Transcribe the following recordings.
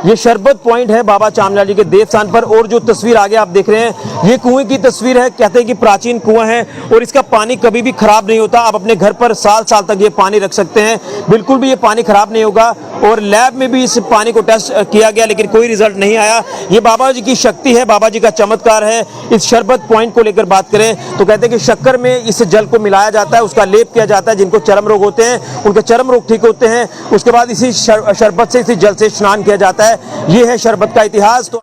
ये शरबत पॉइंट है बाबा चामलाल जी के देवस्थान पर। और जो तस्वीर आगे आप देख रहे हैं ये कुएं की तस्वीर है। कहते हैं कि प्राचीन कुआं है और इसका पानी कभी भी खराब नहीं होता। आप अपने घर पर साल साल तक ये पानी रख सकते हैं, बिल्कुल भी ये पानी खराब नहीं होगा। और लैब में भी इस पानी को टेस्ट किया गया लेकिन कोई रिजल्ट नहीं आया। ये बाबा जी की शक्ति है, बाबा जी का चमत्कार है। इस शरबत पॉइंट को लेकर बात करें तो कहते हैं कि शक्कर में इस जल को मिलाया जाता है, उसका लेप किया जाता है। जिनको चर्म रोग होते हैं उनके चर्म रोग ठीक होते हैं। उसके बाद इसी शरबत से, इसी जल से स्नान किया जाता है। ये है शरबत का इतिहास। तो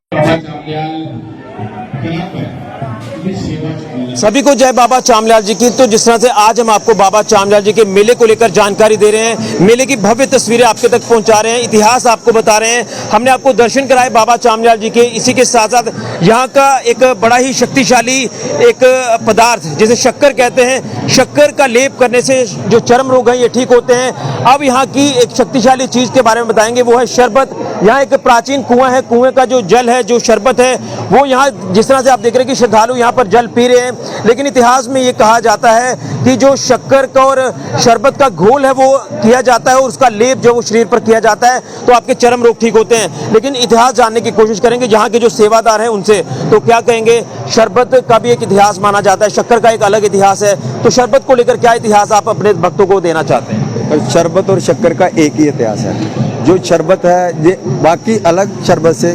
सभी को जय बाबा चामलाल जी की। तो जिस तरह से आज हम आपको बाबा चामलाल जी के मेले को लेकर जानकारी दे रहे हैं, मेले की भव्य तस्वीरें आपके तक पहुंचा रहे हैं, इतिहास आपको बता रहे हैं, हमने आपको दर्शन कराए बाबा चामलाल जी के। इसी के साथ साथ यहाँ का एक बड़ा ही शक्तिशाली एक पदार्थ जिसे शक्कर कहते हैं, शक्कर का लेप करने से जो चर्म रोग हैं ये ठीक होते हैं। अब यहाँ की एक शक्तिशाली चीज के बारे में बताएंगे, वो है शरबत। यहाँ एक प्राचीन कुआं है, कुएं का जो जल है, जो शरबत है वो यहाँ जिस तरह से आप देख रहे हैं कि श्रद्धालु यहाँ पर जल पी रहे हैं। लेकिन इतिहास में ये कहा जाता है कि जो शक्कर का और शरबत का घोल है वो किया जाता है और उसका लेप जो वो शरीर पर किया जाता है तो आपके चर्म रोग ठीक होते हैं। लेकिन इतिहास जानने की कोशिश करेंगे यहाँ के जो सेवादार हैं उनसे, तो क्या कहेंगे। शरबत का भी एक इतिहास माना जाता है, शक्कर का एक अलग इतिहास है। तो शरबत को लेकर क्या इतिहास आप अपने भक्तों को देना चाहते हैं? शरबत और शक्कर का एक ही इतिहास है। जो शरबत है ये बाकी अलग शरबत से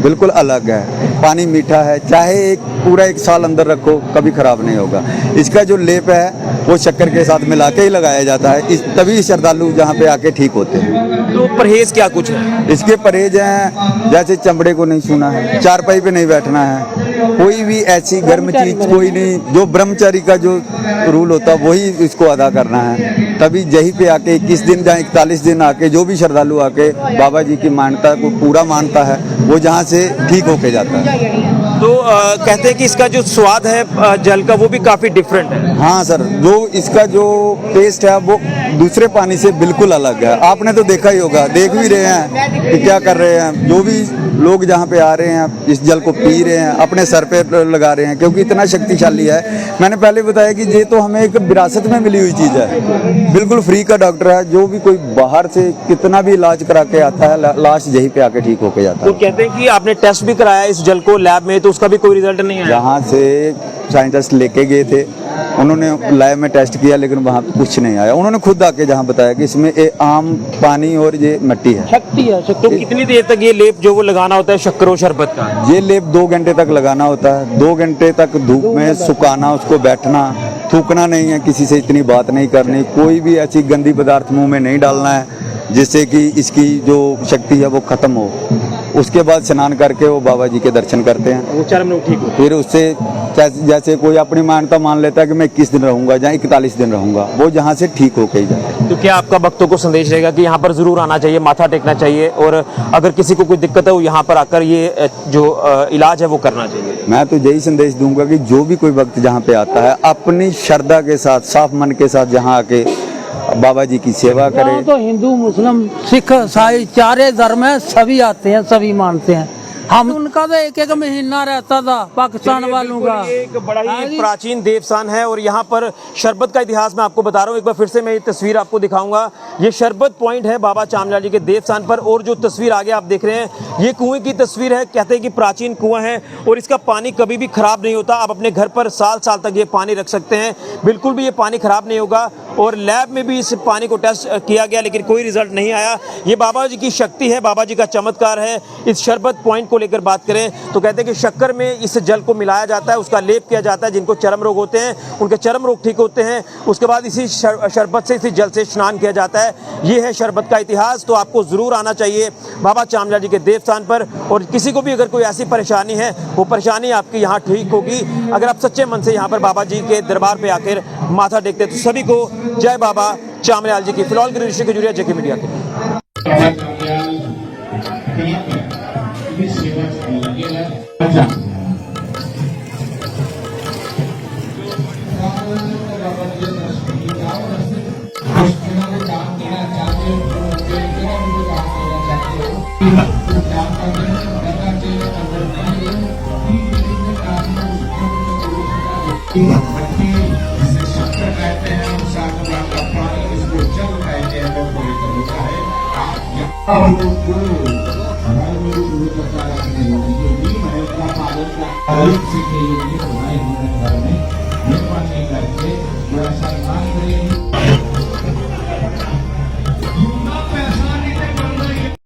बिल्कुल अलग है। पानी मीठा है, चाहे पूरा एक साल अंदर रखो कभी खराब नहीं होगा। इसका जो लेप है वो शक्कर के साथ मिला के ही लगाया जाता है, तभी श्रद्धालु जहाँ पे आके ठीक होते हैं। तो परहेज क्या कुछ है? इसके परहेज हैं, जैसे चमड़े को नहीं छूना है, चारपाई पे नहीं बैठना है, कोई भी ऐसी गर्म चीज कोई नहीं। जो ब्रह्मचारी का जो रूल होता है वही इसको अदा करना है। तभी यहीं पे आके 21 दिन या 41 दिन आके जो भी श्रद्धालु आके बाबा जी की मान्यता को पूरा मानता है वो जहाँ से ठीक होके जाता है। तो कहते हैं कि इसका जो स्वाद है जल का वो भी काफी डिफरेंट है। हाँ सर, जो इसका जो टेस्ट है वो दूसरे पानी से बिल्कुल अलग है। आपने तो देखा ही होगा, देख भी रहे हैं कि क्या कर रहे हैं। जो भी लोग जहाँ पे आ रहे हैं इस जल को पी रहे हैं, अपने सर पे लगा रहे हैं क्योंकि इतना शक्तिशाली है। मैंने पहले बताया कि ये तो हमें एक विरासत में मिली हुई चीज़ है, बिल्कुल फ्री का डॉक्टर है। जो भी कोई बाहर से कितना भी इलाज करा के आता है लास्ट यहीं पे आके ठीक होके जाता है। तो कहते हैं कि आपने टेस्ट भी कराया इस जल को लैब में, तो उसका भी कोई रिजल्ट नहीं आया? यहाँ से साइंटिस्ट लेके गए थे, उन्होंने लैब में टेस्ट किया लेकिन वहाँ पे कुछ नहीं आया। उन्होंने खुद आके जहाँ बताया कि इसमें आम पानी और ये मिट्टी है, शक्ति है। तो कितनी देर तक ये लेप जो वो लगाना होता है शक्कर और शरबत का? ये लेप 2 घंटे तक लगाना होता है। 2 घंटे तक धूप में सुखाना, उसको बैठना, थूकना नहीं है, किसी से इतनी बात नहीं करनी, कोई भी ऐसी गंदी पदार्थ मुंह में नहीं डालना है जिससे कि इसकी जो शक्ति है वो खत्म हो। उसके बाद स्नान करके वो बाबा जी के दर्शन करते हैं, वो चर्म रोग ठीक हो। फिर उससे जैसे कोई अपनी मान्यता मान लेता है कि मैं 21 दिन रहूंगा या 41 दिन रहूंगा, वो जहाँ से ठीक होके ही जाता है। तो क्या आपका भक्तों को संदेश रहेगा कि यहाँ पर जरूर आना चाहिए, माथा टेकना चाहिए और अगर किसी को कोई दिक्कत है वो यहाँ पर आकर ये जो इलाज है वो करना चाहिए? मैं तो यही संदेश दूंगा कि जो भी कोई भक्त जहाँ पे आता है अपनी श्रद्धा के साथ, साफ मन के साथ जहाँ आके बाबा जी की सेवा करे। तो हिंदू, मुस्लिम, सिख, ईसाई चारे धर्म है, सभी आते हैं, सभी मानते हैं। हम उनका तो एक महीना रहता था पाकिस्तान वालों का। एक बड़ा ही प्राचीन देवस्थान है और यहाँ पर शरबत का इतिहास मैं आपको बता रहा हूँ। एक बार फिर से मैं ये तस्वीर आपको दिखाऊंगा। ये शरबत पॉइंट है बाबा चामलाल जी के देवस्थान पर। और जो तस्वीर आगे आप देख रहे हैं ये कुएं की तस्वीर है। कहते हैं कि प्राचीन कुआं है और इसका पानी कभी भी खराब नहीं होता। आप अपने घर पर साल साल तक ये पानी रख सकते हैं, बिल्कुल भी ये पानी खराब नहीं होगा। और लैब में भी इस पानी को टेस्ट किया गया लेकिन कोई रिजल्ट नहीं आया। ये बाबा जी की शक्ति है, बाबा जी का चमत्कार है। इस शरबत पॉइंट को लेकर बात करें तो कहते हैं कि शक्कर में इस जल को मिलाया जाता है, उसका लेप किया जाता है। जिनको चर्म रोग होते हैं उनके चर्म रोग ठीक होते हैं। उसके बाद इसी शरबत से, इसी जल से स्नान किया जाता है। ये है शरबत का इतिहास। तो आपको जरूर आना चाहिए बाबा चामलाल जी के देवस्थान पर। और किसी को भी अगर कोई ऐसी परेशानी है वो परेशानी आपकी यहाँ ठीक होगी अगर आप सच्चे मन से यहाँ पर बाबा जी के दरबार पे आकर माथा टेकते हैं। तो सभी को जय बाबा चामलाल जी की। फिलहाल के ऋषि खजूरिया, जेके मीडिया के। आप है।